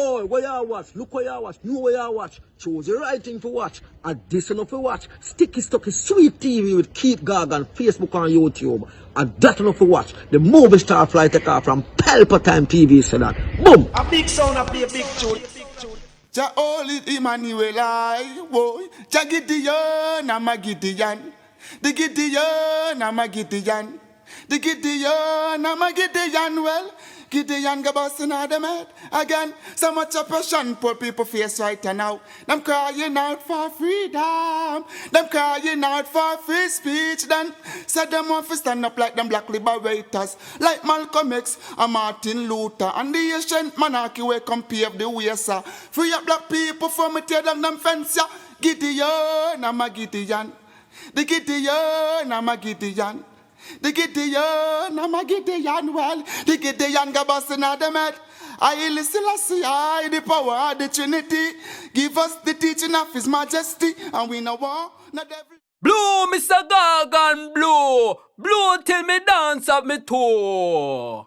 Oh, where you watch? Look where you watch. Know where you watch. Choose the right thing to watch. And this enough to watch. Sticky Stucky Sweet TV with Keith Gargan, Facebook and YouTube. And that enough to watch. The movie star fly take off from Palpatine TV said that. Boom! A big sound, a play a big tune. Jah holy Emmanuel, I boy. Jah Gideon, I'm a Gideon. The Gideon, I'm a Gideon. The Gideon, I'm a Gideon. Well, Gideon go busting out them head again. So much oppression poor people face right now. Them crying out for freedom. Them crying out for free speech. Then said them want to stand up like them black liberators, like Malcolm X and Martin Luther and the ancient monarchy where come pave the way, sir. Free up black people from me tear down them fence, yeah. Gideon, I'm a Gideon. The Gideon, I'm a Gideon. The Gideon, I'm a Gideon, well, the Gideon go busting out them head. I listen, I see, I the power of the Trinity. Give us the teaching of His Majesty, and we know war, not every... Blow, Mr. Gargan, blow! Blow till me dance up me toe!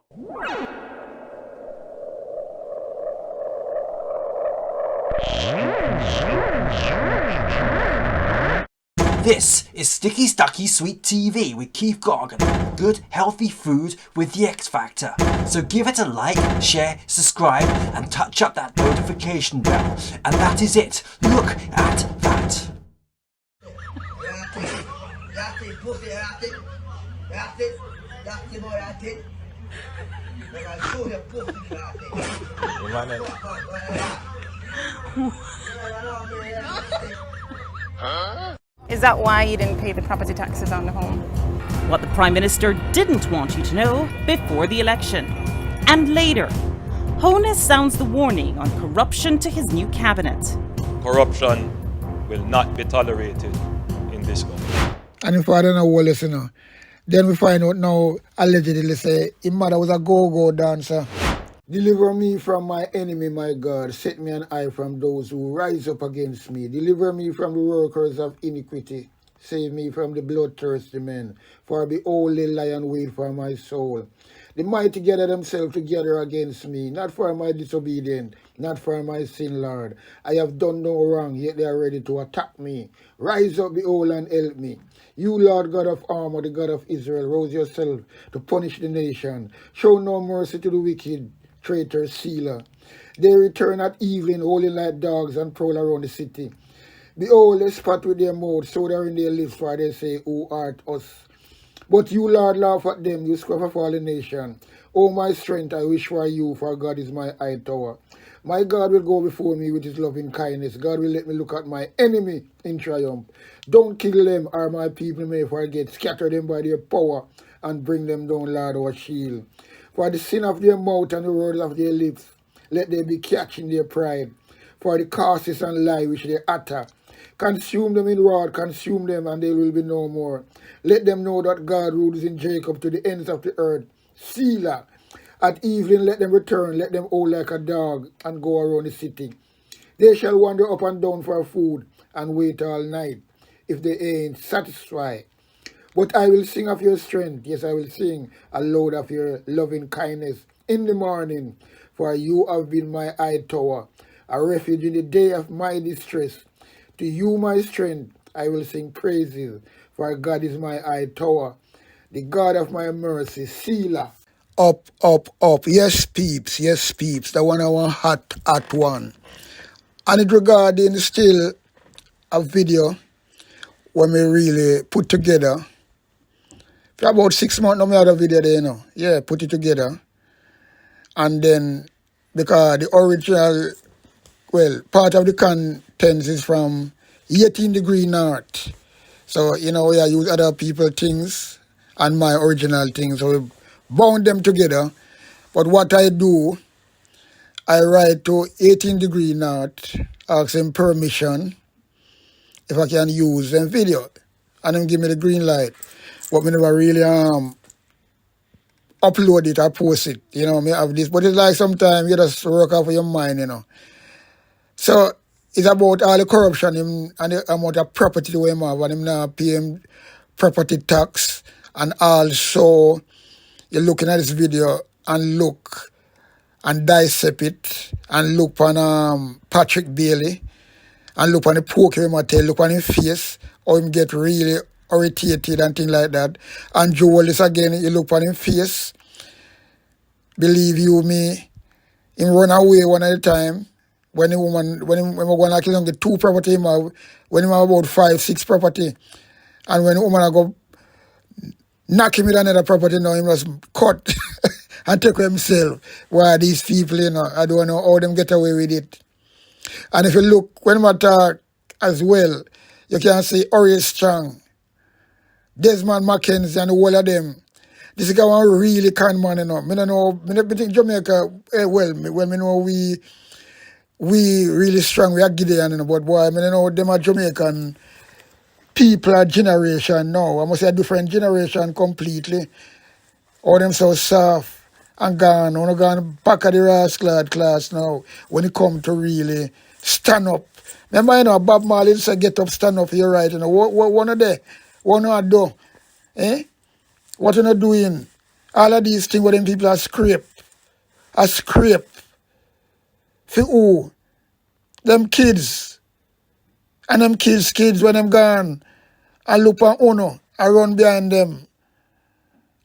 This is Sticky Stucky Sweet TV with Keith Gargan. Good, healthy food with the X Factor. So give it a like, share, subscribe, and touch up that notification bell. And that is it. Look at that. Is that why you didn't pay the property taxes on the home? What the Prime Minister didn't want you to know before the election. And later, Holness sounds the warning on corruption to his new cabinet. Corruption will not be tolerated in this country. And if I don't know Wallace, then we find out now, allegedly say, his mother was a go-go dancer. Deliver me from my enemy, my God. Set me an eye from those who rise up against me. Deliver me from the workers of iniquity. Save me from the bloodthirsty men. For behold, the lion wait for my soul. The mighty gather themselves together against me. Not for my disobedience, not for my sin, Lord. I have done no wrong, yet they are ready to attack me. Rise up, behold, and help me. You, Lord God of armor, the God of Israel, rouse yourself to punish the nation. Show no mercy to the wicked, traitor sealer. They return at evening, howling like dogs, and prowl around the city. Behold, they spat with their mouth, so they are in their lips, for they say, Who art us? But you, Lord, laugh at them, you scruff of all the nation. O my strength, I wish for you, for God is my high tower. My God will go before me with his loving kindness. God will let me look at my enemy in triumph. Don't kill them, or my people may forget. Scatter them by their power, and bring them down, Lord, our shield. For the sin of their mouth and the words of their lips, let them be catched in their pride. For the curses and lie which they utter, consume them in wrath, consume them, and they will be no more. Let them know that God rules in Jacob to the ends of the earth. Selah. At evening let them return, let them howl like a dog, and go around the city. They shall wander up and down for food, and wait all night, if they ain't satisfied. But I will sing of your strength, yes, I will sing aloud of your loving kindness in the morning. For you have been my high tower, a refuge in the day of my distress. To you, my strength, I will sing praises, for God is my high tower, the God of my mercy, Selah. Up, up, up. Yes, peeps, the one I want hot one. And it regarding still a video when we really put together. For about 6 months, no matter video there, Yeah, put it together. And then, because the original, part of the contents is from 18 degree north. So, we use other people's things and my original things. So we bound them together. But what I do, I write to 18 degree north, ask them permission if I can use them video. And them give me the green light. But me never really upload it or post it. Me have this. But it's like sometimes you just work off of your mind, So it's about all the corruption and the amount of property we have, and him now paying property tax. And also, you're looking at this video and look and dissect it and look on Patrick Bailey and look on the poker him tell, look on his face, how him get really irritated and things like that. And Joe Holness again, you look on his face, believe you me, him run away one at a time. When the woman, when we go like him get 2 property, him have, when him have about 5, 6 property, and when the woman go knock him with another property, now he must cut and take himself. Why these people, you know, I don't know how them get away with it. And if you look, when we talk as well, you can see Horace Strong, Desmond Mackenzie, and the whole of them. This is one really con man, you know. I don't know, I think Jamaica, me know we really strong, we are Gideon, you know, but boy, I mean, you know, them are Jamaican people are generation now. I must say a different generation completely. All them so soft and gone, wanna gone back of the rascal class now when it come to really stand up. Remember, you know, Bob Marley said get up, stand up, you're right, you know. What one of they? What not do? Eh? What you not doing? All of these things where them people are scrape. For who? Them kids. And them kids when them gone. I look at Uno, I run behind them.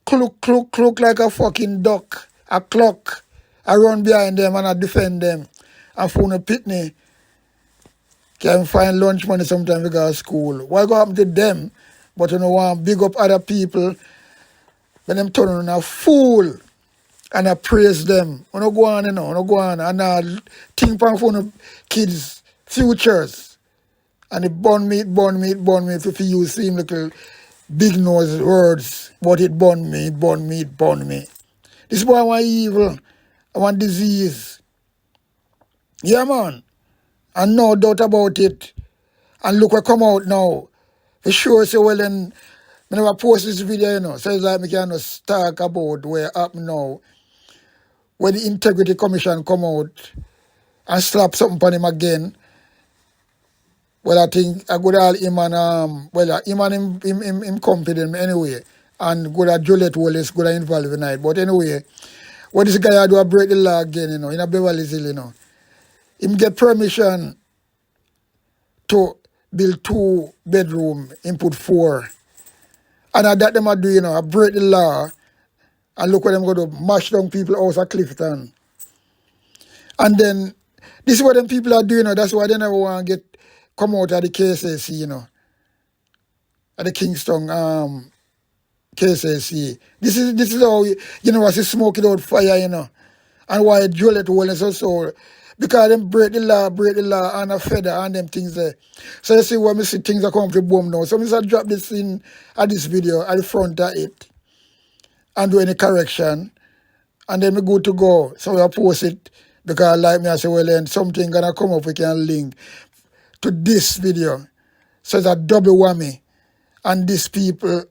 Cluck like a fucking duck. A clock. I run behind them and I defend them. And phone a pitney. Can find lunch money sometimes we go to school. What go happen to them? But you know, want big up other people. When them turn on a fool. And I praise them. I don't go on, you know, I don't go on. And I think for the kids' futures. And it burn me if you use same little big nose words. But it burn me. This boy want evil. I want disease. Yeah, man. And no doubt about it. And look what come out now. For sure, so well, then, I never post this video, you know. So it's like I can just talk about where up now. When the Integrity Commission come out and slap something on him again. Well, I think I go to him and him confident anyway. And go to Juliet Wallace, go to involve in it. But anyway, what this guy do, I break the law again, you know, in a Beverly Hills, you know. Him get permission to build 2 bedroom, him put 4. And that them are do, you know, I break the law. And look what them go to mash down people house at Clifton. And then this is what them people are doing, you know, that's why they never want to come out of the KSAC, you know. At the Kingston KSAC. This is how university smoke it out fire, you know. And why Juliet Wallace also. Because them break the law and a feather and them things there. So you see when we see things are coming to boom now. So I drop this in at this video at the front of it and do any correction. And then we good to go. So we post it because like me I say, well then something gonna come up we can link to this video. So it's a double whammy. And these people,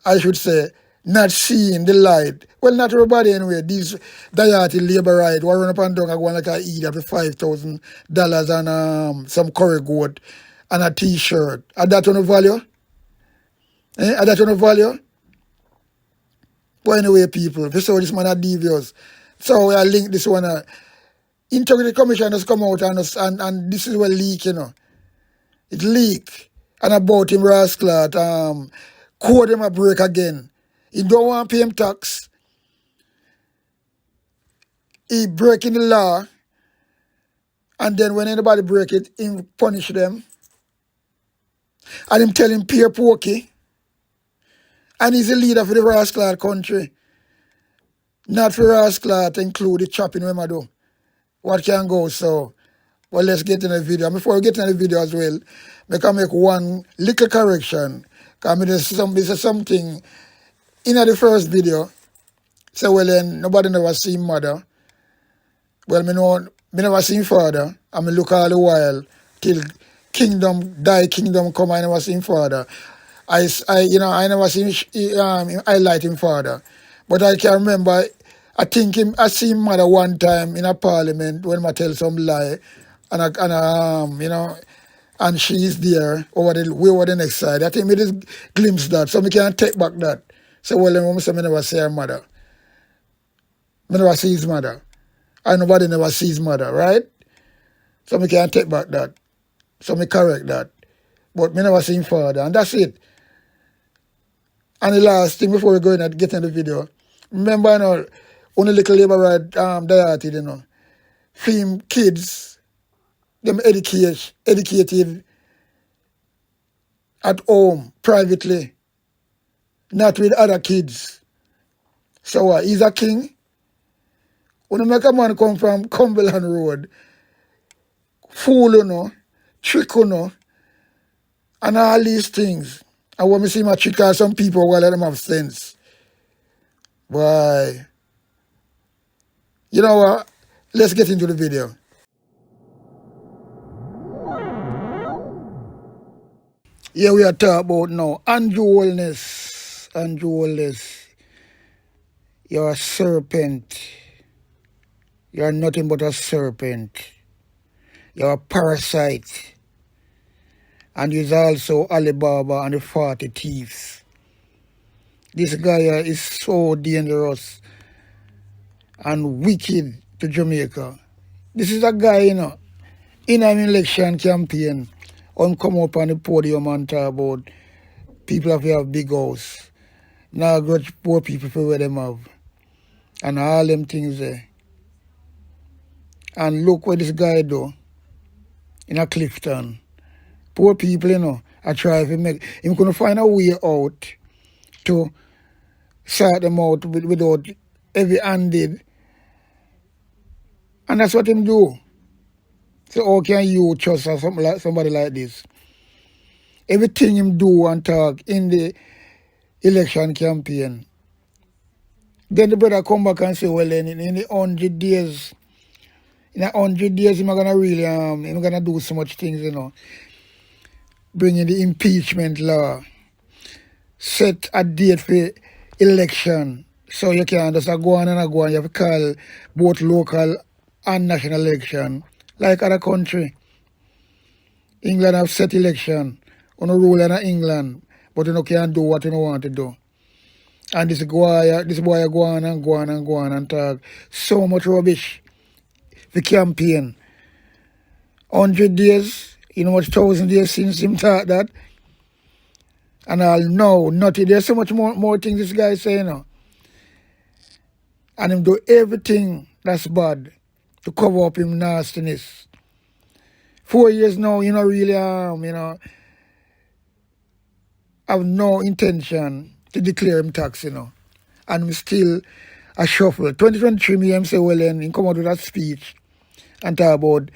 I should say, not seeing the light. Well, not everybody anyway. These diety labor right, who run up and down and go like a eat for $5,000 and some curry goat and a t-shirt. Are that on a value? Are that on a value? But anyway, people, if you saw this man are devious. So I link this one. Integrity Commission has come out and this is what leak, you know. It leak. And about him rascal, code him a break again. He don't want to pay him tax. He breaking the law. And then when anybody break it, he punish them. And him tell him pay pokey. And he's the leader for the rascal country. Not for rascal to include the chopping when I do. What can go, so. Well, let's get in the video. Before we get in the video as well, I can make one little correction. Because this is something in the first video. So, well, then, nobody never seen mother. Well, me never seen father. And me look all the while till kingdom come, I never seen father. I never seen highlight him father. But I can remember, I seen mother one time in a parliament when I tell some lie. And she's there over the next side. I think me just glimpse that, so me can't take back that. So well, then I never say her mother. I never see his mother. And nobody never see his mother, right? So me can't take back that. So me correct that. But me never see him father, and that's it. And the last thing before we go in and get in the video, remember, only little labor right dieted, film kids, them educated at home, privately, not with other kids. So what, he's a king? When you make a man come from Cumberland Road, fool, trick, and all these things. And when we see my trick out some people, well, let them have sense. Why? You know what? Let's get into the video. Here we are talking about now. Holness. Holness. You're a serpent. You're nothing but a serpent. You're a parasite. And he's also Alibaba and the 40 thieves. This guy is so dangerous and wicked to Jamaica. This is a guy, in an election campaign, come up on the podium and talk about people have to have big house. Now grudge poor people for where them have. And all them things there. And look what this guy do in a Clifton. Poor people, I try to make him couldn't find a way out to sort them out without heavy-handed. And that's what him do. So how can you trust somebody like this? Everything him do and talk in the election campaign. Then the brother come back and say, well, then in the 100 days, he's not gonna really he's gonna do so much things, Bring in the impeachment law, set a date for election. So you can just go on and go on. You have to call both local and national election, like other country. England have set election. On a rule in England, but you can't do what you want to do. And this boy go on and talk so much rubbish. The campaign. 100 days, much 1,000 days since him thought that. And I'll know nothing. There's so much more things this guy saying. And him do everything that's bad to cover up him nastiness. 4 years now, really have no intention to declare him tax, And I'm still a shuffle. 2023, me say, well, then, he come out with that speech and talk about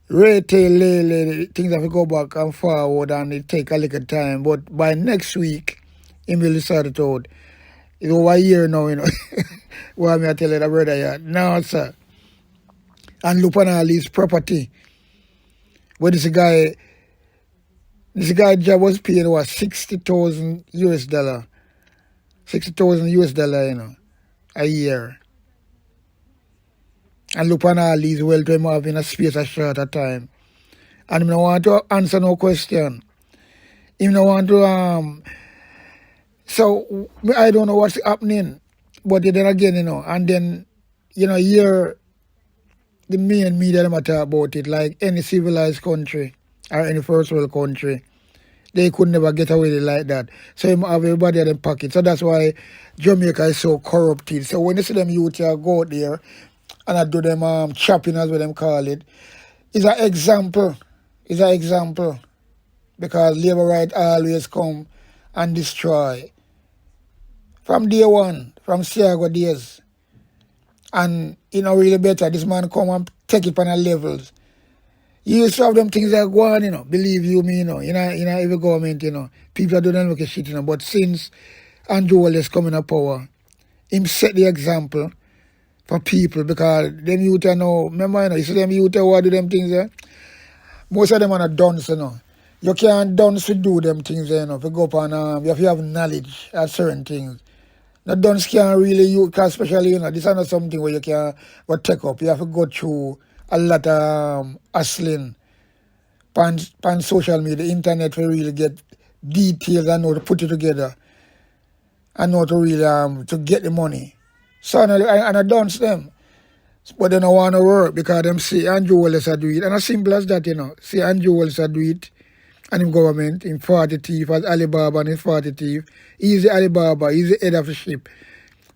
retail, things have to go back and forward and it take a little time. But by next week, he will sort it out. It's over a year now, What me I tell you, the brother, yeah. No, sir. And look on all his property. Where this guy job was paying was $60,000 US. $60,000 US, a year. And look on all these wealth we have in a space of shorter time. And I don't want to answer no question. I don't want to so I don't know what's happening. But then again, and then, here the main media them talk about it, like any civilized country or any first world country. They could never get away like that. So you have everybody in their pocket. So that's why Jamaica is so corrupted. So when you see them youth go out there and I do them chopping, as what them call it, it's an example. It's an example. Because labor right always come and destroy. From day one, from Siago days. And really better, this man come and take it on the levels. You used to have them things that go on, believe you me, in every government, people are doing look at shit, But since Andrew Wallace coming to power, him set the example for people because them youth now, remember, you see them youth who do them things, most of them are dunce, You can't dunce to do them things, if you go up and you have to have knowledge at certain things. The dunce can't really use, especially, this is not something where you can go take up. You have to go through a lot of hustling on social media, the internet, to really get details and know to put it together and know to really to get the money. So and I dance them. But they don't want to work because them see Andrew Holness do it. And as simple as that, See Andrew Holness do it. And in government, in 40 thief, as Alibaba and his 40 thief. He's the Alibaba, he's the head of the ship.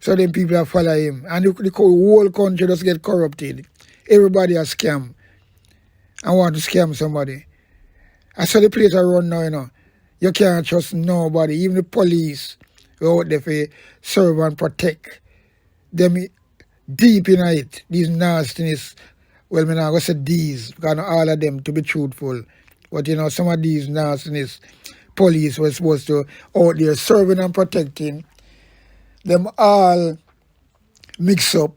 So then people are follow him. And the whole country just get corrupted. Everybody a scam. And want to scam somebody. I saw the place I run now, You can't trust nobody, even the police who out there for serve and protect. Them deep in it, these nastiness. Well, I'm not going to say these, because not all of them, to be truthful. But, some of these nastiness, police were supposed to out there serving and protecting. Them all mix up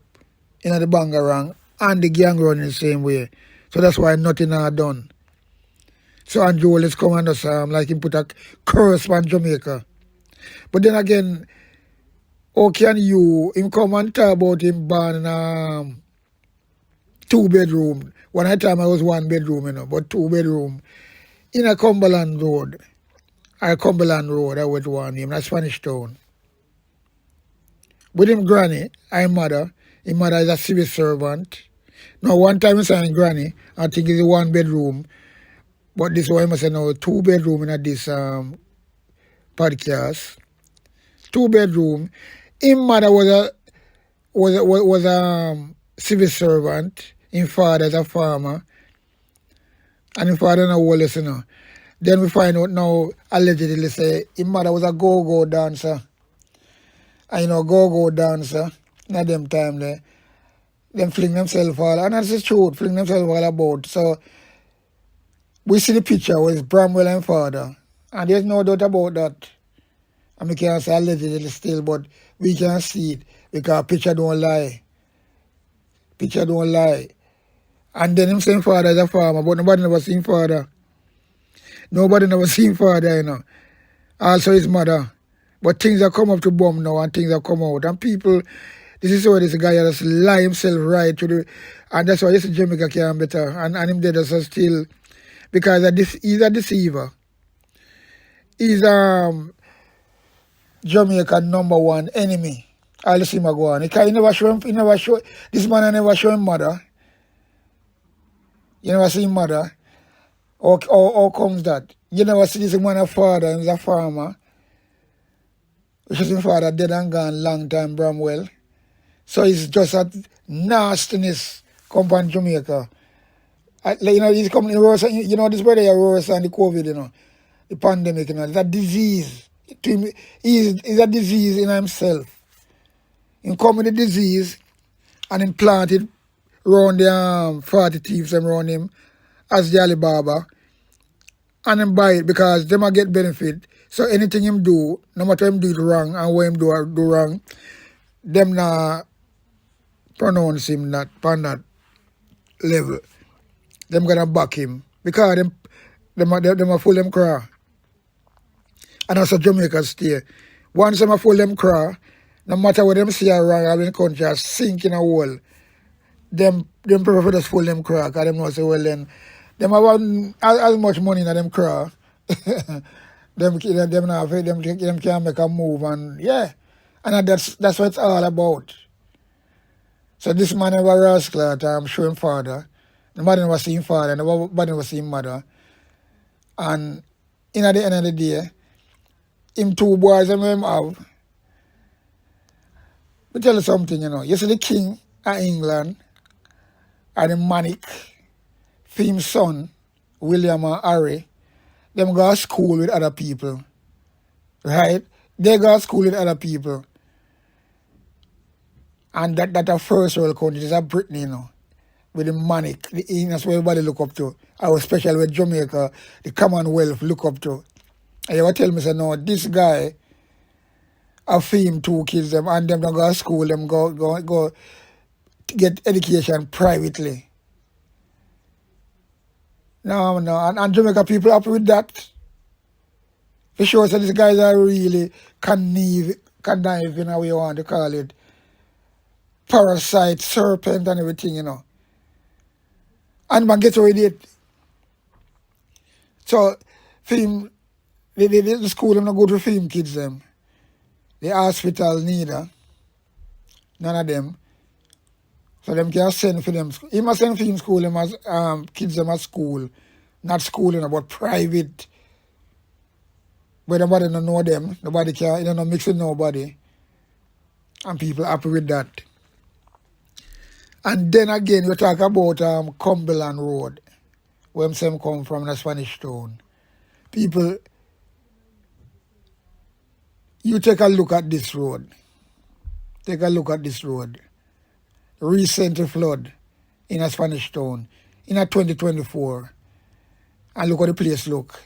in the bangarang and the gang run in the same way. So that's why nothing are done. So Andrew Holness come and us, like him put a curse on Jamaica. But then again, how can him come and talk about him born in 2-bedroom. One at a time I was 1-bedroom, but 2-bedroom. In a Cumberland Road. I went to one name, that's Spanish Town. With him granny, his mother is a civil servant. Now one time I saw him granny, I think it's a 1-bedroom. But this one I must say now 2-bedroom in this podcast. 2-bedroom. His mother was a civil servant. His father is a farmer. And his father no Holness, Then we find out now, allegedly say, his mother was a go-go dancer. And go-go dancer, not them time there. Them fling themselves all, and that's the truth, fling themselves all about. So, we see the picture with Bramwell and father. And there's no doubt about that. And we can't say allegedly still, but we can see it because picture don't lie. Picture don't lie. And then him saying father is a farmer, but nobody never seen father. Nobody never seen father, Also his mother. But things have come up to bomb now and things have come out. And people, this is why this guy just lie himself right to the, and that's why this Jamaica can better. And him dead as still, because he's a deceiver. He's Jamaica #1 enemy. I'll see him go on. He never show this man never show him mother. You never see him mother. How comes that? You never see this man a father, he's a farmer. Which is his father dead and gone long time, Bramwell. So it's just a nastiness come from Jamaica. He's coming worse, this brother is worse than the COVID, the pandemic, It's a disease. To him, he's a disease in himself. He come with the disease and implanted around the 40 thieves around him as the Alibaba. And him buy it because them a get benefit. So anything him do, no matter him do it wrong and what him do wrong, them not pronounce him that on that level. Them gonna back him. Because them a full them cry. And also Jamaica stay. Once them a full them cry, no matter what them see wrong in the country, a sink in a hole, them prefer just full them cry, because them know say, well then, them have as much money in them cry. them can make a move and yeah. And that's what it's all about. So this man never rascal at I'm showing father. Nobody never seen father, nobody never seen mother. And in at the end of the day, him 2 boys and him have. Let me tell you something, You see the king of England and the monarch, his son, William and Harry, them go to school with other people. Right? They go to school with other people. And that a first world country is a Britain, with the monarch, that's what everybody look up to. Especially with Jamaica, the Commonwealth look up to. And you tell me, say, no, this guy, I feed 2 kids, them, and them don't go to school, them go get education privately. No, and Jamaica people happy with that. For sure, so these guys are really conniving, how you want to call it. Parasite, serpent, and everything, And man gets away with it. So, film, the school, them not go to film kids, them. The hospital neither. None of them. So them can send for them. He must send for him school, him as kids them at school. Not school, but private. Where nobody don't know them. Nobody can, you know, mix with nobody. And people happy with that. And then again, we talk about Cumberland Road, where I'm come from, the Spanish Town. People, you take a look at this road. Take a look at this road. Recent flood in a Spanish Town in a 2024. And look how the place look.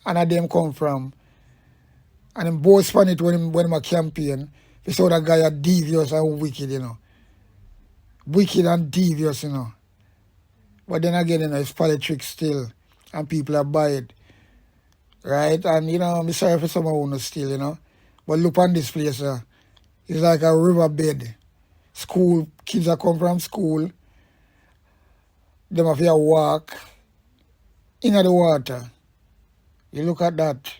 And at them come from. And them both Spanish when I campaign, they saw that guy are devious and wicked, you know. Wicked and devious, you know. But then again, you know, it's politics still. And people are buy it. Right? And, you know, I'm sorry for someone who knows still, you know. But look on this place, it's like a riverbed. School, kids that come from school, them have to walk in the water. You look at that.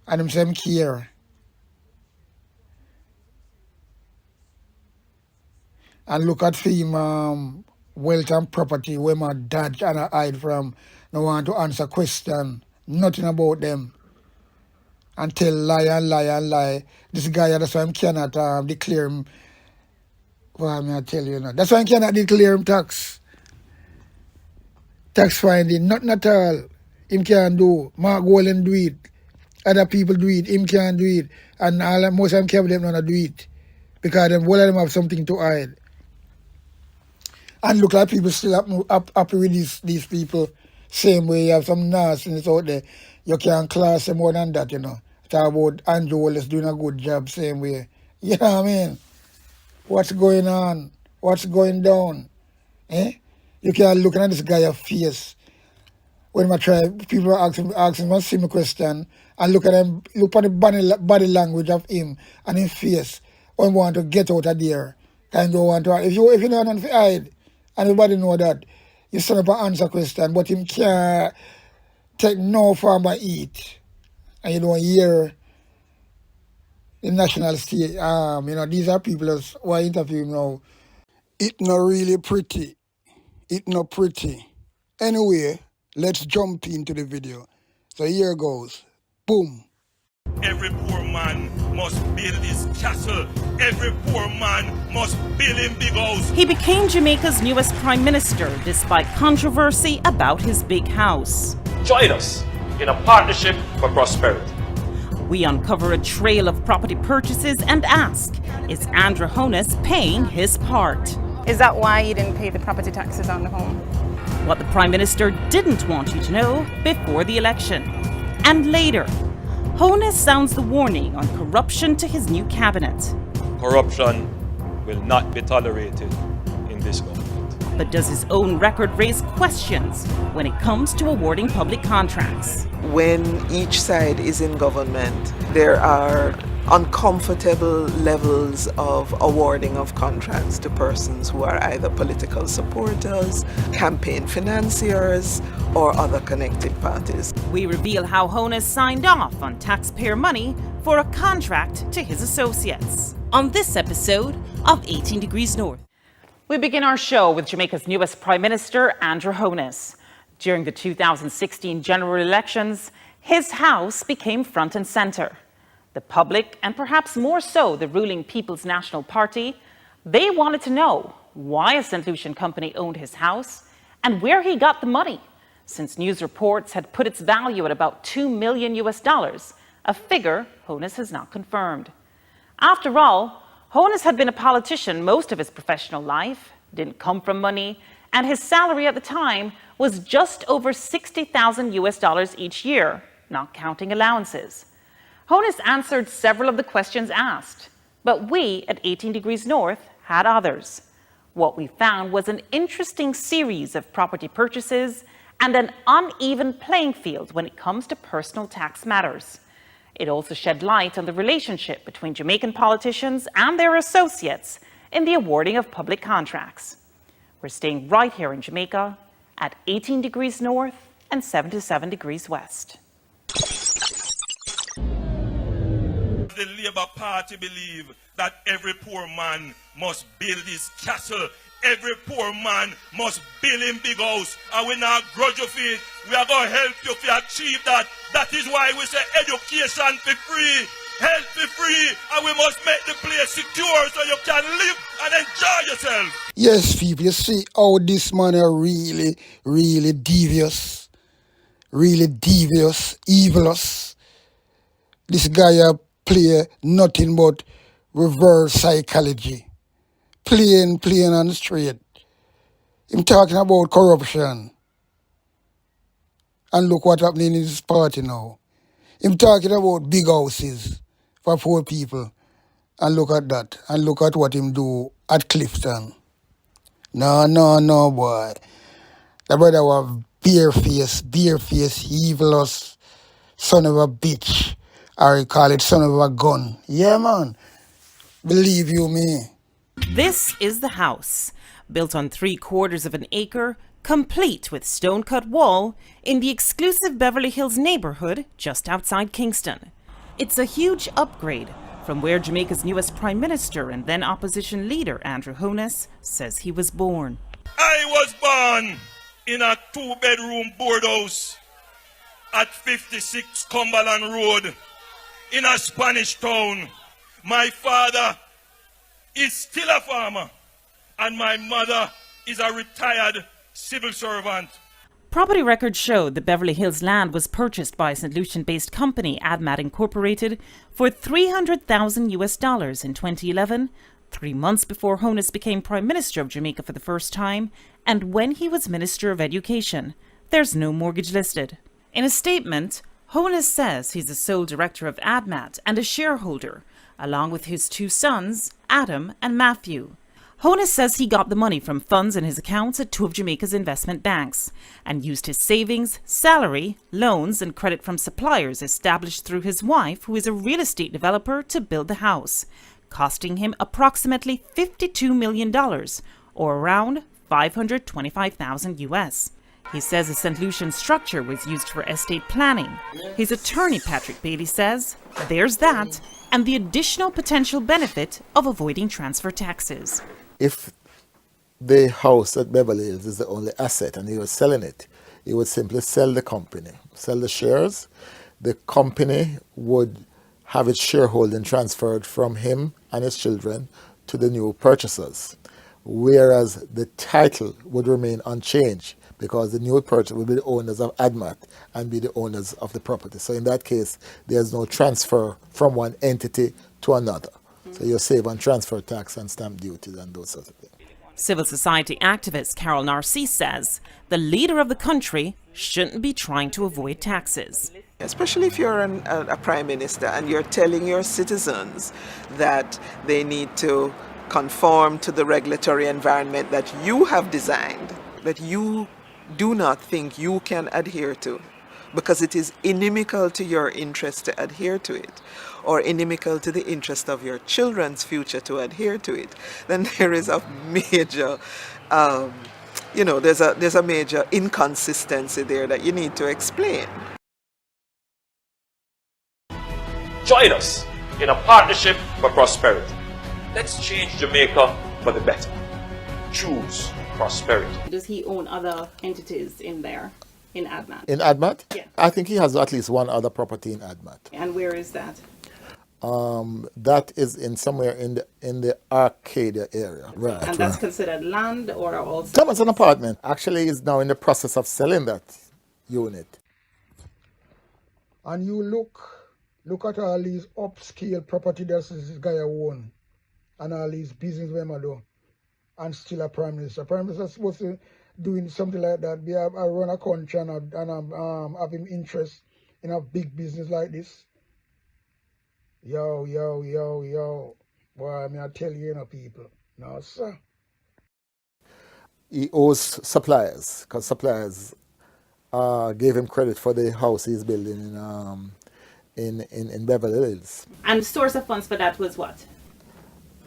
And them same care. And look at him wealth and property where my dad and I hide from. No want to answer question. Nothing about them. And tell lie and lie and lie. This guy, that's why I cannot declare him. Well, I tell you now. That's why I cannot declare him tax. Tax finding, nothing at all. Him can't do. Mark Golden do it. Other people do it. Him can't do it. And most of them can't them not do it. Because them, all of them have something to hide. And look like people still happy with these people. Same way you have some nastiness out there. You can't class them more than that, you know. Talk about Andrew Holness doing a good job, same way. You know what I mean? What's going on? What's going down? Eh? You can't look at this guy's face. When I try, people are asking me same question, and look at him, look at the body language of him and his face. When want to get out of there. Kind of want to, if you don't want to hide, and everybody know that, you stand up and answer question, but him can't take no farm and eat. And you don't hear the national state. You know, these are people who are interviewing now. It not really pretty. It not pretty. Anyway, let's jump into the video. So here goes. Boom. Every poor man must build his castle. Every poor man must build him big house. He became Jamaica's newest prime minister despite controversy about his big house. Join us in a partnership for prosperity. We uncover a trail of property purchases and ask, is Andrew Holness paying his part? Is that why you didn't pay the property taxes on the home? What the Prime Minister didn't want you to know before the election. And later, Holness sounds the warning on corruption to his new cabinet. Corruption will not be tolerated in this government. But does his own record raise questions when it comes to awarding public contracts? When each side is in government, there are uncomfortable levels of awarding of contracts to persons who are either political supporters, campaign financiers, or other connected parties. We reveal how Holness signed off on taxpayer money for a contract to his associates on this episode of 18 Degrees North. We begin our show with Jamaica's newest Prime Minister, Andrew Holness. During the 2016 general elections, his house became front and center. The public, and perhaps more so the ruling People's National Party, they wanted to know why a St. Lucian company owned his house and where he got the money, since news reports had put its value at about $2 million, a figure Holness has not confirmed. After all, Holness had been a politician most of his professional life, didn't come from money, and his salary at the time was just over $60,000 each year, not counting allowances. Holness answered several of the questions asked, but we at 18 Degrees North had others. What we found was an interesting series of property purchases and an uneven playing field when it comes to personal tax matters. It also shed light on the relationship between Jamaican politicians and their associates in the awarding of public contracts. We're staying right here in Jamaica at 18 degrees north and 77 degrees west. the Labour Party believe that every poor man must build his castle. Every poor man must build him big house. And we not grudge you for it. We are going to help you to achieve that. That is why we say education for free, health for free, and we must make the place secure so you can live and enjoy yourself. Yes, people, you see how this man are really, really devious, evilous. This guy play nothing but reverse psychology. Plain and straight. Him talking about corruption. And look what happening in his party now. Him talking about big houses for poor people. And look at that. And look at what him do at Clifton. No, boy. The brother was bare-faced, evilous, son of a bitch. Or he call it son of a gun. Yeah, man. Believe you me. This is the house, built on 3/4 of an acre, complete with stone-cut wall, in the exclusive Beverly Hills neighborhood just outside Kingston. It's a huge upgrade from where Jamaica's newest Prime Minister and then opposition leader Andrew Holness says he was born. I was born in a 2-bedroom board house at 56 Cumberland Road in a Spanish town. My father is still a farmer, and my mother is a retired civil servant. Property records showed the Beverly Hills land was purchased by St. Lucian-based company AdMat Incorporated for $300,000 in 2011, 3 months before Holness became Prime Minister of Jamaica for the first time, and when he was Minister of Education. There's no mortgage listed. In a statement, Holness says he's the sole director of AdMat and a shareholder, along with his 2 sons, Adam and Matthew. Holness says he got the money from funds in his accounts at 2 of Jamaica's investment banks and used his savings, salary, loans and credit from suppliers established through his wife, who is a real estate developer, to build the house, costing him approximately $52 million, or around $525,000 US. He says the St. Lucian structure was used for estate planning. His attorney, Patrick Bailey, says there's that, and the additional potential benefit of avoiding transfer taxes. If the house at Beverly Hills is the only asset and he was selling it, he would simply sell the company, sell the shares. The company would have its shareholding transferred from him and his children to the new purchasers, whereas the title would remain unchanged because the new purchaser will be the owners of AdMat and be the owners of the property. So in that case, there's no transfer from one entity to another. So you save on transfer tax and stamp duties and those sorts of things. Civil society activist Carol Narcisse says the leader of the country shouldn't be trying to avoid taxes. Especially if you're a prime minister and you're telling your citizens that they need to conform to the regulatory environment that you have designed, that you do not think you can adhere to, because it is inimical to your interest to adhere to it, or inimical to the interest of your children's future to adhere to it, then there is a major, there's a major inconsistency there that you need to explain. Join us in a partnership for prosperity. Let's change Jamaica for the better. Choose prosperity. Does he own other entities in there, in AdMat? In AdMat? Yeah. I think he has at least one other property in AdMat. And where is that? That is in somewhere in the Arcadia area. Right. And that's considered land or also? Thomas, an apartment. Actually, is now in the process of selling that unit. And you look at all these upscale property that this guy own, and all these business women do, and still a prime minister. Prime minister is supposed to doing something like that. Be a run a country and have him interest in a big business like this. Yo. Boy, I mean, I tell you, people. No, sir. He owes suppliers, because suppliers gave him credit for the house he's building in Beverly Hills. And the source of funds for that was what?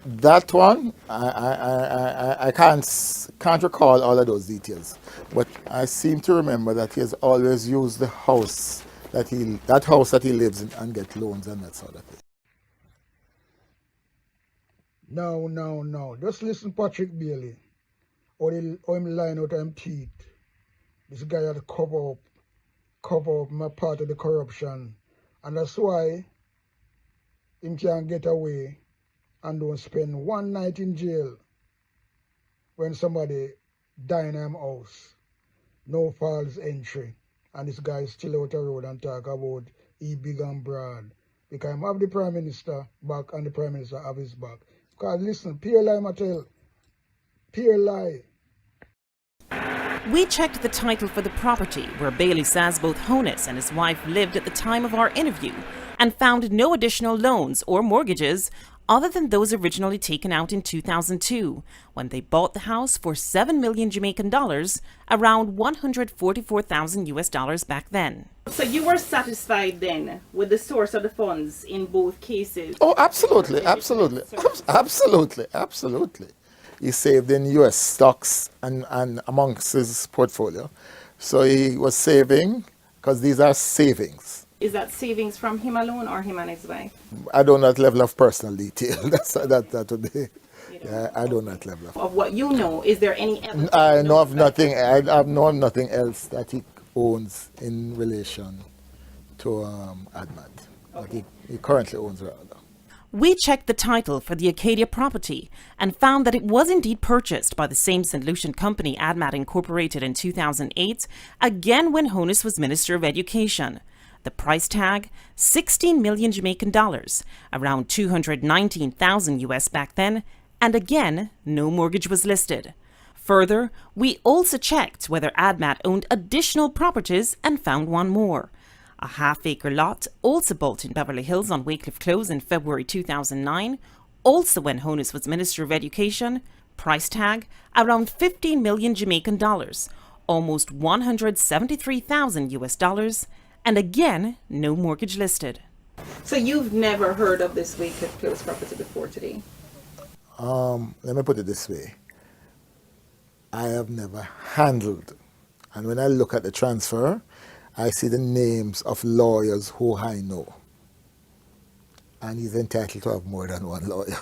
That one, I can't recall all of those details, but I seem to remember that he has always used the house that he lives in and get loans and that sort of thing. No. Just listen Patrick Bailey. Or him lying out of him teeth. This guy had to cover up my part of the corruption. And that's why him can get away and don't spend one night in jail when somebody die in him house. No false entry. And this guy is still out the road and talk about he big and broad. Because I have the Prime Minister back and the Prime Minister have his back. Because listen, pure lie, Mattel. Pure lie. We checked the title for the property where Bailey says both Holness and his wife lived at the time of our interview and found no additional loans or mortgages other than those originally taken out in 2002 when they bought the house for 7 million Jamaican dollars, around 144,000 US dollars back then. So you were satisfied then with the source of the funds in both cases? Oh, absolutely. He saved in US stocks and amongst his portfolio. So he was saving, because these are savings. Is that savings from him alone or him and his wife? I don't know that level of personal detail. that would be. Yeah, I don't know that level of what you know. Is there any evidence? I know of nothing. I know of nothing else that he owns in relation to ADMAT. Okay. He currently owns rather. We checked the title for the Acadia property and found that it was indeed purchased by the same St. Lucian company ADMAT Incorporated in 2008, again when Holness was Minister of Education. The price tag, 16 million Jamaican dollars, around 219,000 US back then, and again, no mortgage was listed. Further, we also checked whether ADMAT owned additional properties and found one more. A half-acre lot, also built in Beverly Hills on Wycliffe Close in February 2009, also when Holness was Minister of Education, price tag, around 15 million Jamaican dollars, almost 173,000 US dollars, and again, no mortgage listed. So you've never heard of this Wycliffe Close property before today? Let me put it this way. I have never handled, and when I look at the transfer, I see the names of lawyers who I know. And he's entitled to have more than one lawyer.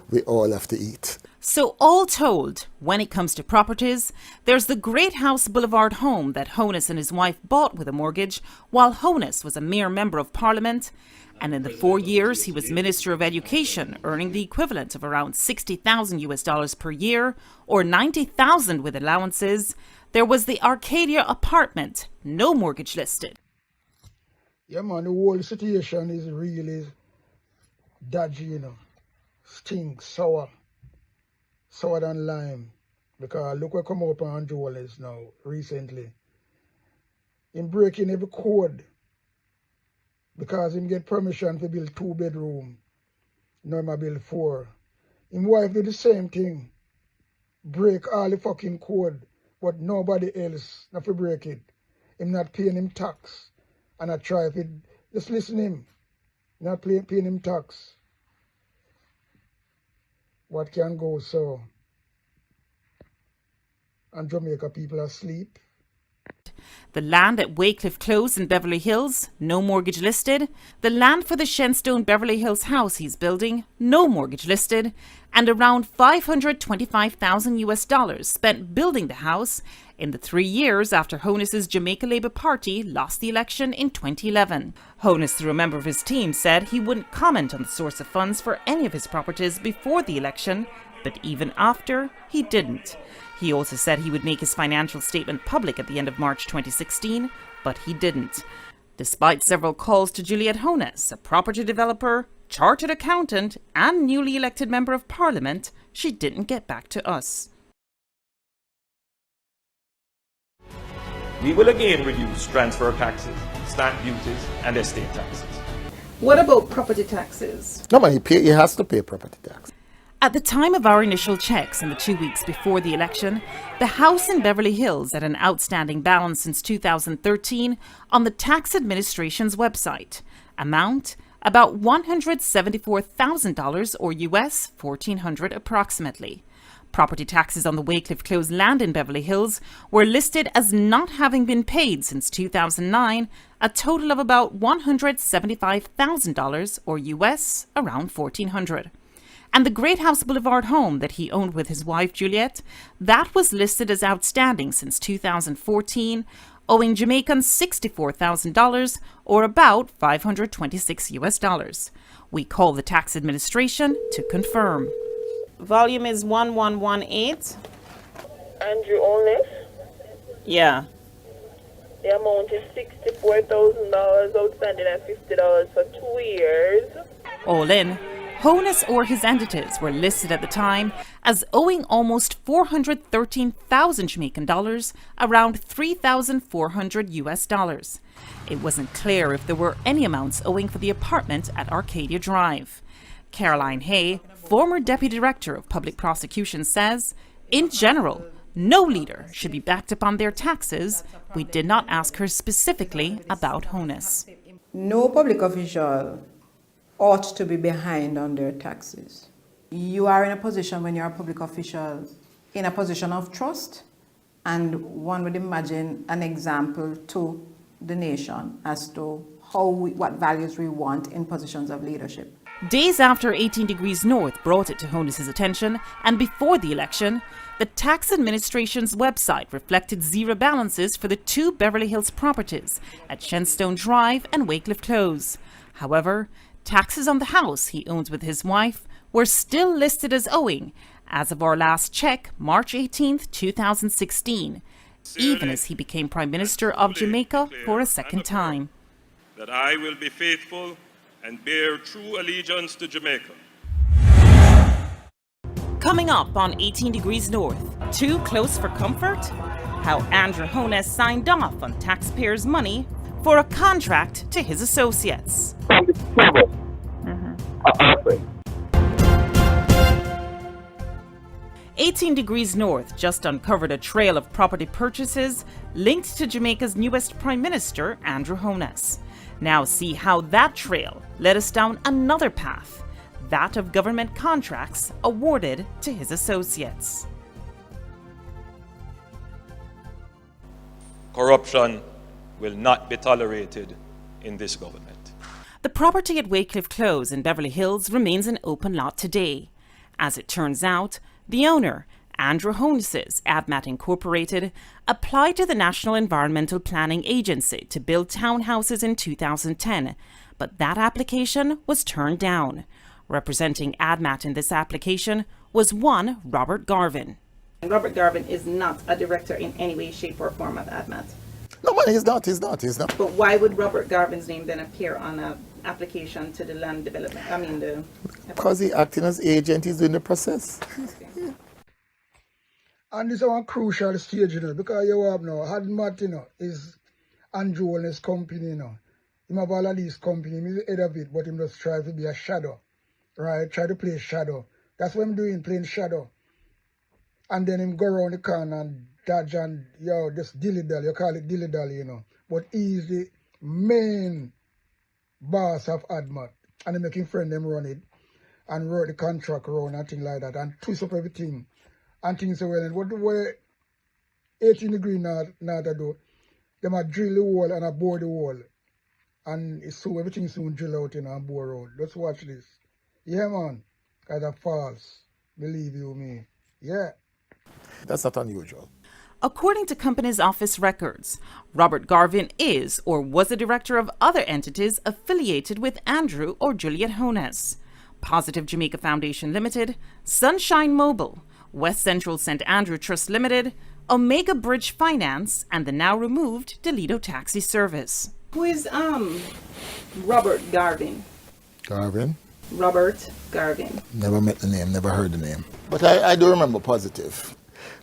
We all have to eat. So all told, when it comes to properties, there's the Great House Boulevard home that Holness and his wife bought with a mortgage while Holness was a mere member of Parliament. And in the 4 years he was Minister of Education, earning the equivalent of around 60,000 US dollars per year, or 90,000 with allowances, there was the Arcadia apartment, no mortgage listed. Yeah, man, the whole situation is really dodgy, you know. Stink, sour than lime. Because look what come up on Holness now, recently. Him breaking every code. Because him get permission to build 2-bedroom. Now him build 4. Him wife do the same thing. Break all the fucking code. But nobody else not to break it. Him not paying him tax. And I try if it, just listen him. Not paying him tax. What can go so? And Jamaica people asleep. The land at Wycliffe Close in Beverly Hills, no mortgage listed. The land for the Shenstone Beverly Hills house he's building, no mortgage listed. And around 525,000 US dollars spent building the house in the 3 years after Holness's Jamaica Labour Party lost the election in 2011. Holness, through a member of his team, said he wouldn't comment on the source of funds for any of his properties before the election, but even after, he didn't. He also said he would make his financial statement public at the end of March 2016, but he didn't. Despite several calls to Juliette Holness, a property developer, chartered accountant, and newly elected member of Parliament, she didn't get back to us. We will again reduce transfer taxes, stamp duties, and estate taxes. What about property taxes? No, man, he has to pay property tax. At the time of our initial checks in the 2 weeks before the election, the house in Beverly Hills had an outstanding balance since 2013 on the tax administration's website. Amount, about $174,000 or US $1,400 approximately. Property taxes on the Wycliffe Close land in Beverly Hills were listed as not having been paid since 2009, a total of about $175,000 or US around $1,400. And the Great House Boulevard home that he owned with his wife Juliet, that was listed as outstanding since 2014, owing Jamaicans $64,000 or about $526. We call the tax administration to confirm. Volume is 1118. Andrew Holness? Yeah. The amount is $64,000 outstanding and $50 for 2 years. All in, Holness or his entities were listed at the time as owing almost 413,000 Jamaican dollars, around $3,400. It wasn't clear if there were any amounts owing for the apartment at Arcadia Drive. Caroline Hay, former Deputy Director of Public Prosecution, says, in general, no leader should be backed up on their taxes. We did not ask her specifically about Holness. No public official ought to be behind on their taxes. You are in a position when you're a public official, in a position of trust, and one would imagine an example to the nation as to what values we want in positions of leadership. Days after 18 Degrees North brought it to Holness's attention, and before the election, the tax administration's website reflected zero balances for the 2 Beverly Hills properties at Shenstone Drive and Wycliffe Close. However, taxes on the house he owns with his wife were still listed as owing as of our last check, March 18, 2016, even as he became Prime Minister of Jamaica for a second time. That I will be faithful and bear true allegiance to Jamaica. Coming up on 18 Degrees North, too close for comfort? How Andrew Holness signed off on taxpayers' money for a contract to his associates. 18 Degrees North just uncovered a trail of property purchases linked to Jamaica's newest Prime Minister, Andrew Holness. Now see how that trail led us down another path, that of government contracts awarded to his associates. Corruption will not be tolerated in this government. The property at Wycliffe Close in Beverly Hills remains an open lot today. As it turns out, the owner, Andrew Holness's ADMAT Incorporated, applied to the National Environmental Planning Agency to build townhouses in 2010, but that application was turned down. Representing ADMAT in this application was one Robert Garvin. Robert Garvin is not a director in any way, shape, or form of ADMAT. No, man, he's not. But why would Robert Garvin's name then appear on an application to the land development? Because he's acting as agent, he's doing the process. Okay. And this is one crucial stage, because you have now, ADMAT, is Andrew Holness' company, He have all of these companies, he's the head of it, but he just try to be a shadow, right? Try to play shadow. That's what I'm doing, playing shadow. And then him go around the corner and dodge and, just dilly-dally, you call it dilly-dally, But he's the main boss of ADMAT. And they make him friend them run it and wrote the contract around and things like that and twist up everything. And things so well. And what the way 18 Degrees not to do, they might drill the wall and I bore the wall. And it's so everything soon drill out, and bore out. Let's watch this. Yeah, man. Because that's false. Believe you me. Yeah. That's not unusual. According to Companies Office records, Robert Garvin is or was a director of other entities affiliated with Andrew or Juliet Holness: Positive Jamaica Foundation Limited, Sunshine Mobile, West Central St. Andrew Trust Limited, Omega Bridge Finance, and the now removed Delido Taxi Service. Who is Robert Garvin? Garvin? Robert Garvin. Never met the name, never heard the name. But I do remember Positive.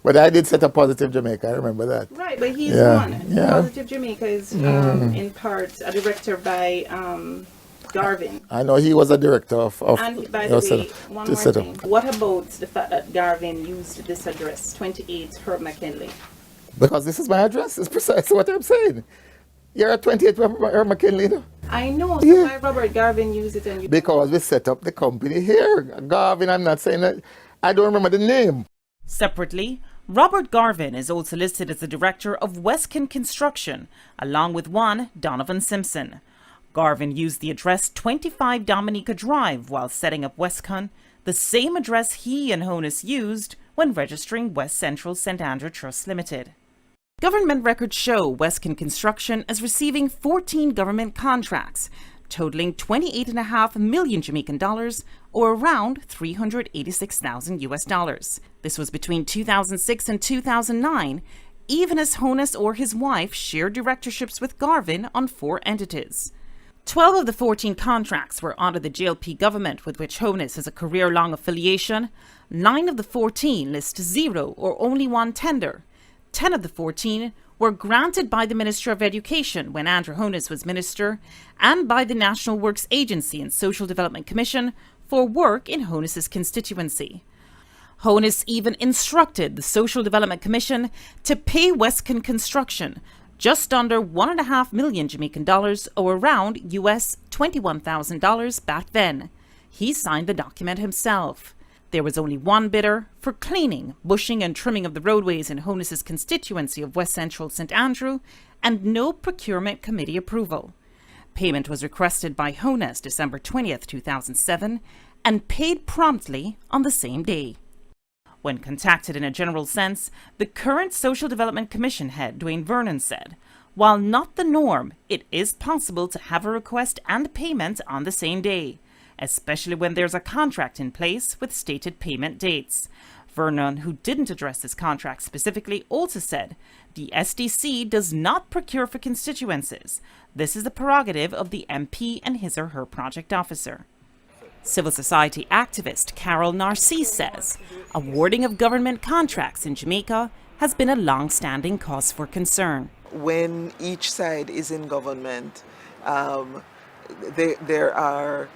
But I did set up Positive Jamaica, I remember that. Right, but he's one. Yeah. Positive Jamaica is in part a director by Garvin. I know he was a director of And by the way, one more thing. What about the fact that Garvin used this address, 28 Herb McKinley? Because this is my address, it's precisely what I'm saying. You're at 28 Herb McKinley, I know, so why Robert Garvin used it and you... Because we set up the company here. Garvin, I'm not saying that. I don't remember the name. Separately, Robert Garvin is also listed as the director of Westcon Construction, along with one Donovan Simpson. Garvin used the address 25 Dominica Drive while setting up Westcon, the same address he and Holness used when registering West Central St Andrew Trust Limited. Government records show Westcon Construction as receiving 14 government contracts, totaling $28.5 million Jamaican dollars, or around $386,000 US. This was between 2006 and 2009, even as Holness or his wife shared directorships with Garvin on 4 entities. 12 of the 14 contracts were under the JLP government, with which Holness has a career-long affiliation. 9 of the 14 list 0 or only 1 tender. 10 of the 14 were granted by the Minister of Education when Andrew Holness was minister, and by the National Works Agency and Social Development Commission for work in Holness's constituency. Holness even instructed the Social Development Commission to pay Westcon Construction just under $1.5 million Jamaican dollars, or around US $21,000 back then. He signed the document himself. There was only one bidder for cleaning, bushing and trimming of the roadways in Holness's constituency of West Central St Andrew, and no procurement committee approval. Payment was requested by Holness December 20th, 2007, and paid promptly on the same day. When contacted in a general sense, the current Social Development Commission head, Dwayne Vernon, said, while not the norm, it is possible to have a request and payment on the same day, especially when there's a contract in place with stated payment dates. Vernon, who didn't address this contract specifically, also said, the SDC does not procure for constituencies. This is the prerogative of the MP and his or her project officer. Civil society activist Carol Narcisse says, awarding of government contracts in Jamaica has been a long-standing cause for concern. When each side is in government, there are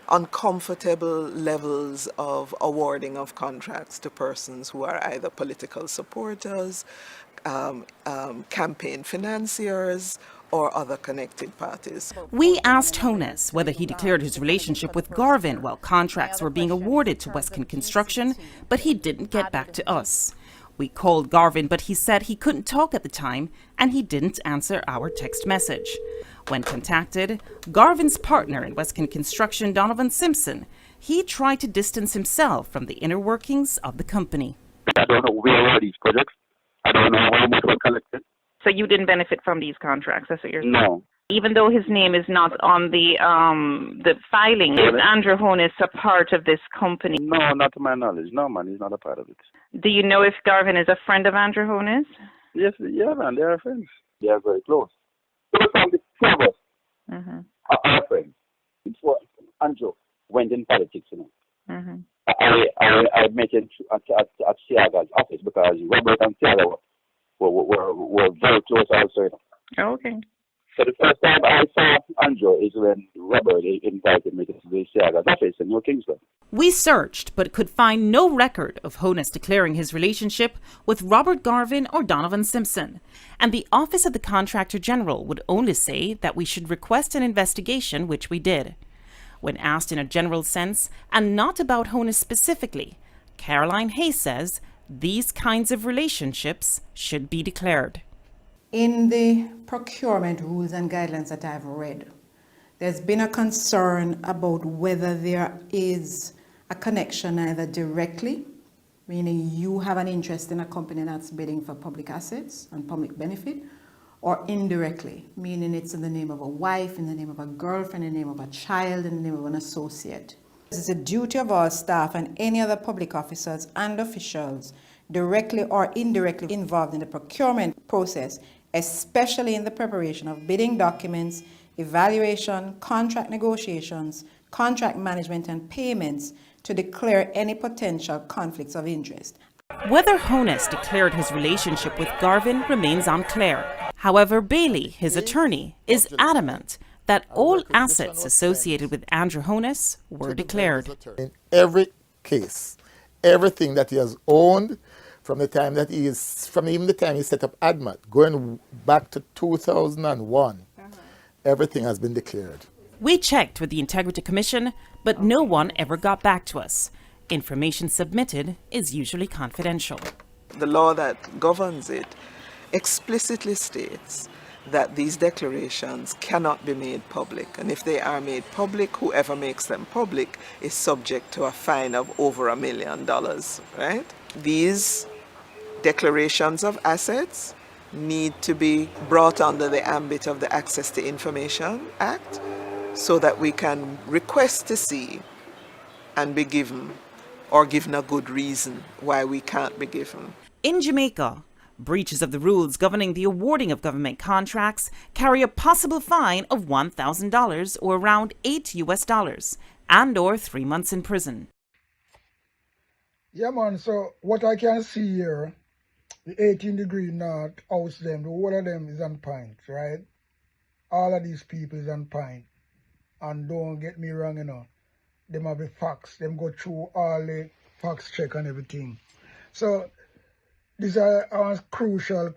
uncomfortable levels of awarding of contracts to persons who are either political supporters, campaign financiers, or other connected parties. We asked Holness whether he declared his relationship with Garvin while contracts were being awarded to Westcon Construction, but he didn't get back to us. We called Garvin, but he said he couldn't talk at the time, and he didn't answer our text message. When contacted, Garvin's partner in Westcon Construction, Donovan Simpson, he tried to distance himself from the inner workings of the company. I don't know where are these projects. I don't know how much were collected. So you didn't benefit from these contracts, that's what you're saying? No. Even though his name is not on the filing, is Andrew Holness a part of this company? No, not to my knowledge. No, man, he's not a part of it. Do you know if Garvin is a friend of Andrew Holness? Yes, yeah, man, they are friends. They are very close. So from the two of us are friends. It's what Andrew went in politics, you know. I met him at Siaga's office because Robert and Siaga were very close also. You know. Okay. So the first time I saw Andrew is when Robert invited me to the Siaga's office in New Kingston. We searched, but could find no record of Holness declaring his relationship with Robert Garvin or Donovan Simpson, and the Office of the Contractor General would only say that we should request an investigation, which we did. When asked in a general sense, and not about Holness specifically, Caroline Hayes says these kinds of relationships should be declared. In the procurement rules and guidelines that I've read, there's been a concern about whether there is a connection either directly, meaning you have an interest in a company that's bidding for public assets and public benefit, or indirectly, meaning it's in the name of a wife, in the name of a girlfriend, in the name of a child, in the name of an associate. It's a duty of our staff and any other public officers and officials directly or indirectly involved in the procurement process, especially in the preparation of bidding documents, evaluation, contract negotiations, contract management, and payments, to declare any potential conflicts of interest. Whether Holness declared his relationship with Garvin remains unclear. However, Bailey, his attorney, is adamant that all assets associated with Andrew Holness were declared. In every case, everything that he has owned from the time that even the time he set up ADMAT, going back to 2001, everything has been declared. We checked with the Integrity Commission, but no one ever got back to us. Information submitted is usually confidential. The law that governs it explicitly states that these declarations cannot be made public. And if they are made public, whoever makes them public is subject to a fine of over $1 million, right? These declarations of assets need to be brought under the ambit of the Access to Information Act so that we can request to see and be given, or given a good reason why we can't be given. In Jamaica, breaches of the rules governing the awarding of government contracts carry a possible fine of $1,000 or around $8 and or 3 months in prison. Yeah, man, so what I can see here, the 18 degree north house them, the whole of them is on point, right? All of these people is on point. And don't get me wrong, you know, them have the facts, them go through all the facts check and everything. So these are crucial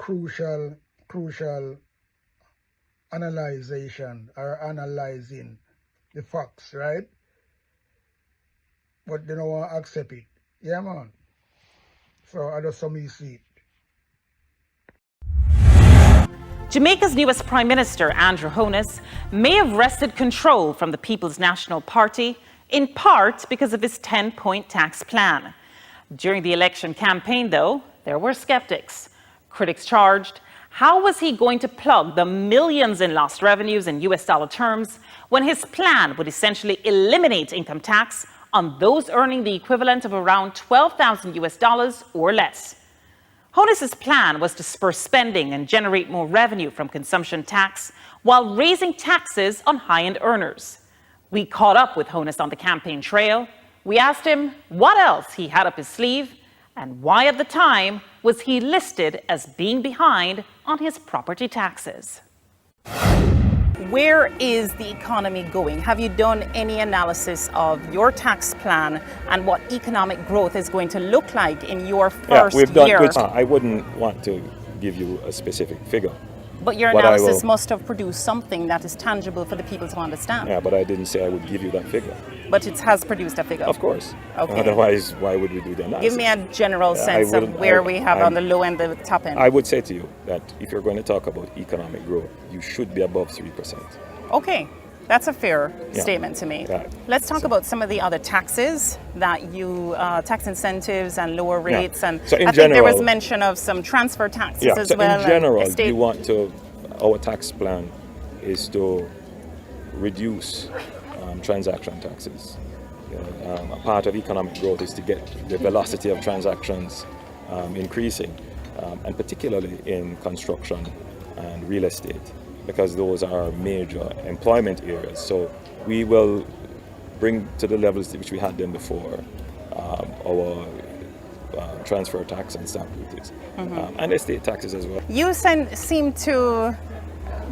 analyzation or analyzing the facts, right? But they don't want to accept it. Yeah, man. So I just saw me see it. Jamaica's newest Prime Minister, Andrew Holness, may have wrested control from the People's National Party, in part because of his 10-point tax plan. During the election campaign, though, there were skeptics. Critics charged, how was he going to plug the millions in lost revenues in US dollar terms when his plan would essentially eliminate income tax on those earning the equivalent of around $12,000 or less? Holness's plan was to spur spending and generate more revenue from consumption tax while raising taxes on high-end earners. We caught up with Holness on the campaign trail. We asked him what else he had up his sleeve and why at the time was he listed as being behind on his property taxes. Where is the economy going? Have you done any analysis of your tax plan and what economic growth is going to look like in your first year? I wouldn't want to give you a specific figure. But your analysis must have produced something that is tangible for the people to understand. Yeah, but I didn't say I would give you that figure. But it has produced a figure? Of course. Okay. Otherwise, why would we do the analysis? Give me a general sense of where we have on the low end, the top end. I would say to you that if you're going to talk about economic growth, you should be above 3%. Okay. That's a fair statement to make. Let's talk about some of the other taxes that you, tax incentives and lower rates. And so I think there was mention of some transfer taxes as well. In general, you want to, our tax plan is to reduce transaction taxes. A part of economic growth is to get the velocity of transactions increasing, and particularly in construction and real estate, because those are major employment areas. So we will bring to the levels which we had them before our transfer tax and stamp duties, and estate taxes as well. You seem to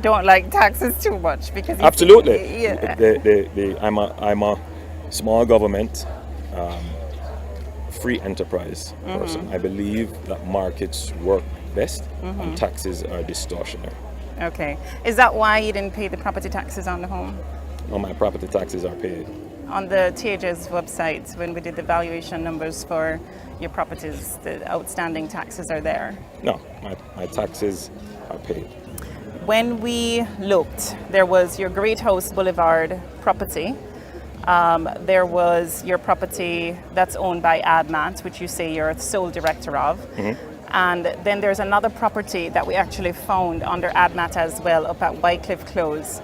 don't like taxes too much because absolutely. I'm a small government, free enterprise person. I believe that markets work best and taxes are distortionary. Okay. Is that why you didn't pay the property taxes on the home? No, my property taxes are paid. On the THS website, when we did the valuation numbers for your properties, the outstanding taxes are there? No, my taxes are paid. When we looked, there was your Great House Boulevard property. There was your property that's owned by ADMAT, which you say you're the sole director of. And then there's another property that we actually found under ADMAT as well, up at Wycliffe Close.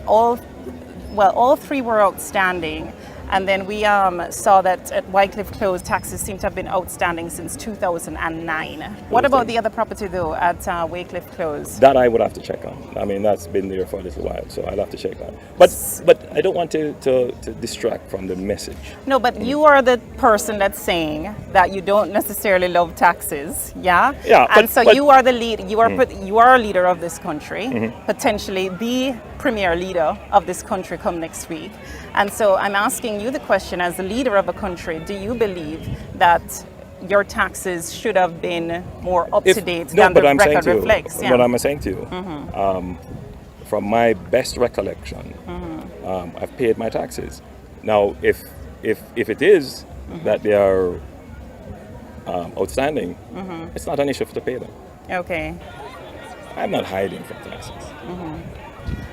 All three were outstanding. And then we saw that at Wycliffe Close, taxes seem to have been outstanding since 2009. What about the other property, though, at Wycliffe Close? That I would have to check on. I mean, that's been there for a little while, so I'll have to check on. But I don't want to distract from the message. No, but you are the person that's saying that you don't necessarily love taxes, yeah? Yeah. And so you are the lead. You are a leader of this country, potentially the premier leader of this country come next week. And so I'm asking you the question, as the leader of a country, do you believe that your taxes should have been more up to date than the record reflects? What I'm saying to you, from my best recollection, I've paid my taxes. Now, if it is that they are outstanding, it's not an issue to pay them. Okay. I'm not hiding from taxes.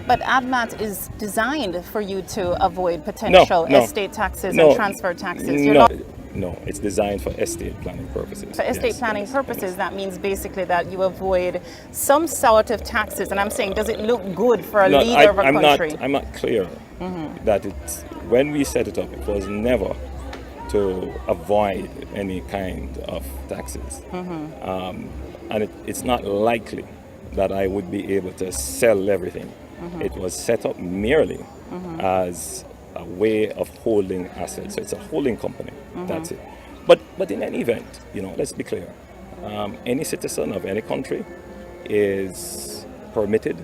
But ADMAT is designed for you to avoid No, potential no, estate taxes and no, transfer taxes. You're no, not no. It's designed for estate planning purposes. for estate Yes, planning yes, purposes. yes. That means basically that you avoid some sort of taxes. And I'm saying, does it look good for a No, leader of a I'm country? not. I'm not clear that it's when we set it up. It was never to avoid any kind of taxes, and it's not likely that I would be able to sell everything. It was set up merely as a way of holding assets. So it's a holding company. That's it. But in any event, let's be clear. Any citizen of any country is permitted.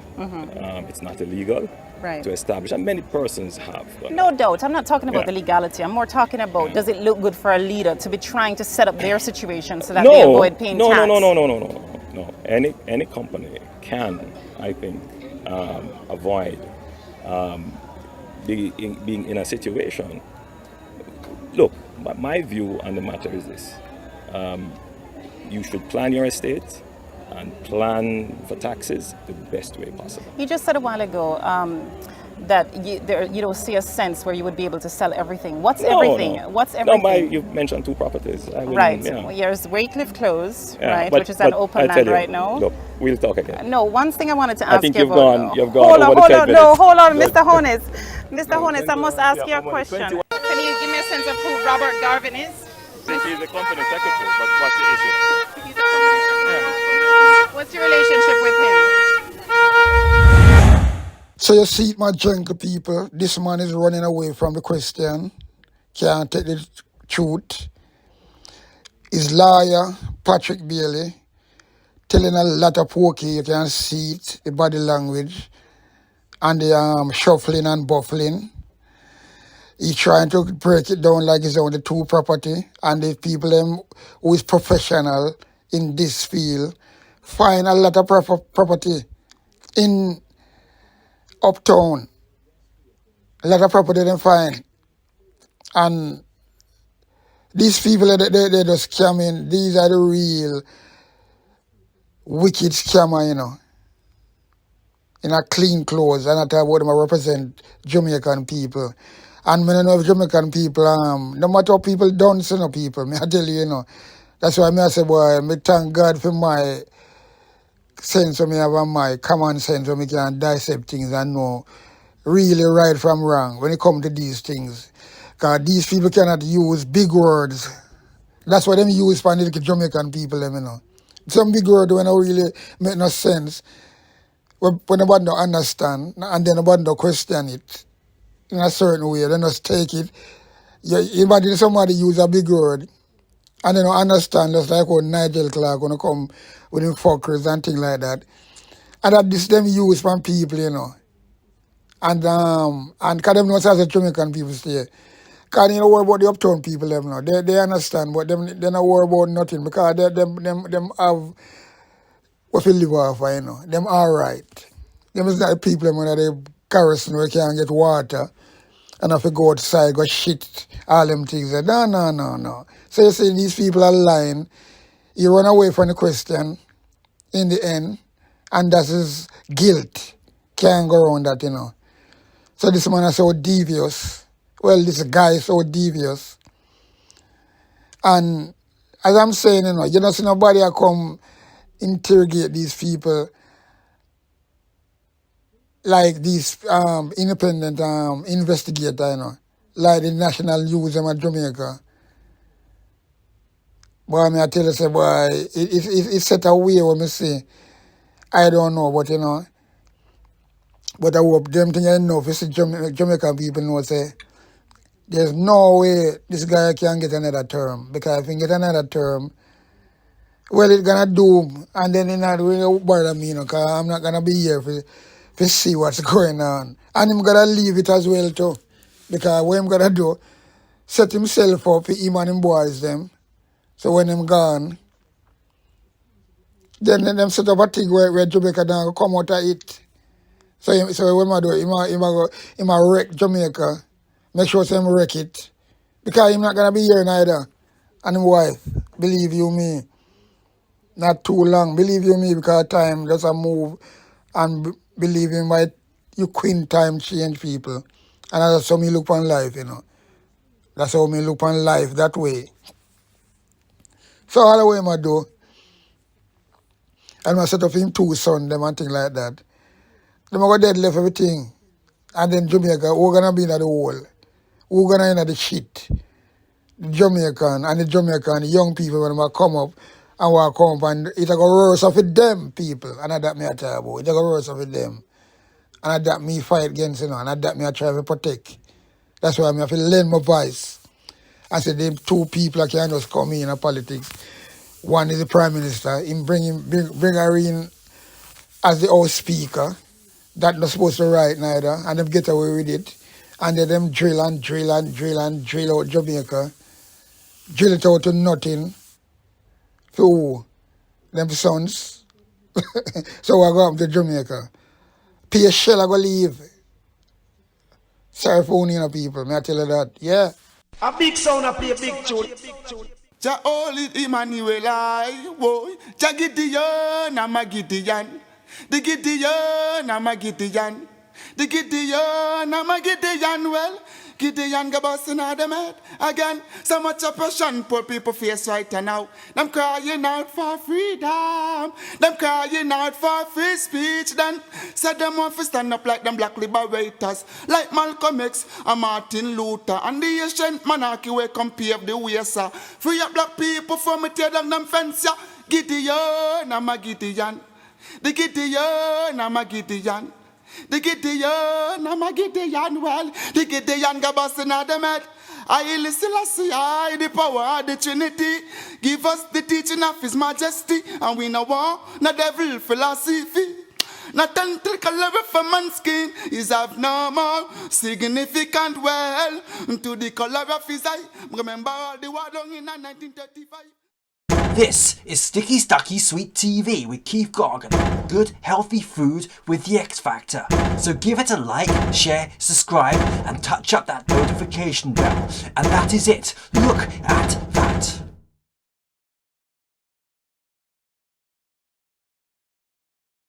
It's not illegal Right. to establish, and many persons have done No doubt. I'm not talking about Yeah. the legality. I'm more talking about does it look good for a leader to be trying to set up their situation so that no, they avoid paying no, tax? no. Any company can, I think, avoid being in a situation. Look, my view on the matter is this: you should plan your estate and plan for taxes the best way possible. You just said a while ago that you don't see a sense where you would be able to sell everything. What's No, everything? no. What's No, everything? you've mentioned 2 properties. Right. Yeah. Well, there's Waycliffe Close, Yeah, right, but- which is an but open I'll tell land you, right now. Look, we'll talk again. No, one thing I wanted to I ask think you you've about. gone over hold the on, 10 no, minutes. hold on, Look. Mr. Holness. Mr. Holness, I must ask you a Yeah, question. 21. Can you give me a sense of who Robert Garvin is? He's the company secretary, but what's the issue? He's a company secretary. What's your relationship with him? So you see it, my jungle people, this man is running away from the question, can't take the truth. His lawyer, Patrick Bailey, telling a lot of pokey, you can see it, the body language, and the shuffling and buffling. He's trying to break it down like it's only 2 property, and the people who is professional in this field find a lot of property in uptown. A lot of property they find. And these people, they just scamming. These are the real wicked scammer, in a clean clothes. And I talk about them, I represent Jamaican people. And when I know Jamaican people, no matter how people done, people, me I tell you, That's why I say, boy, me thank God for my sense of me have my common sense where me can dissect things and know really right from wrong when it comes to these things. Because these people cannot use big words. That's what them use for the Jamaican people, Some big words when don't really make no sense. When nobody don't understand and then nobody don't question it in a certain way, they just take it. You imagine somebody use a big word and they don't understand, just like when Nigel Clark gonna come with him fuckers and things like that. And that this them use from people, And cause them know as a Jamaican people stay. Cause you know worry about the uptown people them now. They understand, but them they not worry about nothing because them have what we live off, Them alright. Them is not the people them when they kerosene where can't get water and have to go outside, go shit, all them things. No. So you see these people are lying. You run away from the question in the end, and that is guilt. Can't go around that, So this man is so devious. Well, this guy is so devious. And as I'm saying, you don't see nobody come interrogate these people like these independent investigator, like the National News of Jamaica. Boy, I tell you, say, boy, it set a way when me say, I don't know, but but I hope them thing enough. You see, Jamaican people know, say, there's no way this guy can get another term. Because if he get another term, well, it's gonna doom, and then it not really bother me, because I'm not gonna be here to see what's going on. And I'm gonna leave it as well too. Because what I'm gonna do, set himself up for him and him boys them. So when I'm gone, then them set up a thing where Jamaica don't come out of it. So what I do, him a wreck Jamaica, make sure him wreck it. Because him not gonna be here neither. And him wife, believe you me. Not too long. Believe you me, because time just a move, and believe in why you queen time change people. And that's how me look on life, you know. That's how me look on life that way. So all the way I do, and I set up him 2 sons, them and things like that. Them go dead left everything. And then Jamaica, who gonna be in the hole? Who gonna in the shit? The Jamaican and the Jamaican young people when they come up and walk up and it go worse off with them people. And that me I tell about. It go worse off with them. And that me fight against, you know, and that me I try to protect. That's why I have to lend my voice. I said them 2 people that can just come in politics. One is the Prime Minister, him bring her in as the House Speaker. That not supposed to write neither, and them get away with it. And then them drill out Jamaica. Drill it out to nothing. So them sons. So I go up to Jamaica. Pay a shell I go leave. Sorry for owning people, may I tell you that. Yeah. A big sound, I play a big tune. Jah holy Emmanuel, I boy. Jah Gideon, I'm a Gideon. The Gideon, I'm a Gideon. The Gideon, I'm a Gideon. Well, Gideon go busting out them head again. So much oppression poor people face right now. Them crying out for freedom. Them crying out for free speech. Then said them want to stand up like them black liberators, like Malcolm X and Martin Luther and the ancient monarchy where come pave the way, sir. Free up black people from me tear down them fence, yeah. Gideon, I'm a Gideon. The Gideon, I'm a Gideon. The Gideon, I'm a Gideon. Well, the Gideon go busting out them head. I listen, I see, I the power of the Trinity. Give us the teaching of His Majesty, and we know war, no devil philosophy. Not until color of man's skin is abnormal, significant. Well, to the color of his eye. Remember all the war done in 1935. This is Sticky Stucky Sweet TV with Keith Gargan. Good, healthy food with the X Factor. So give it a like, share, subscribe, and touch up that notification bell. And that is it. Look at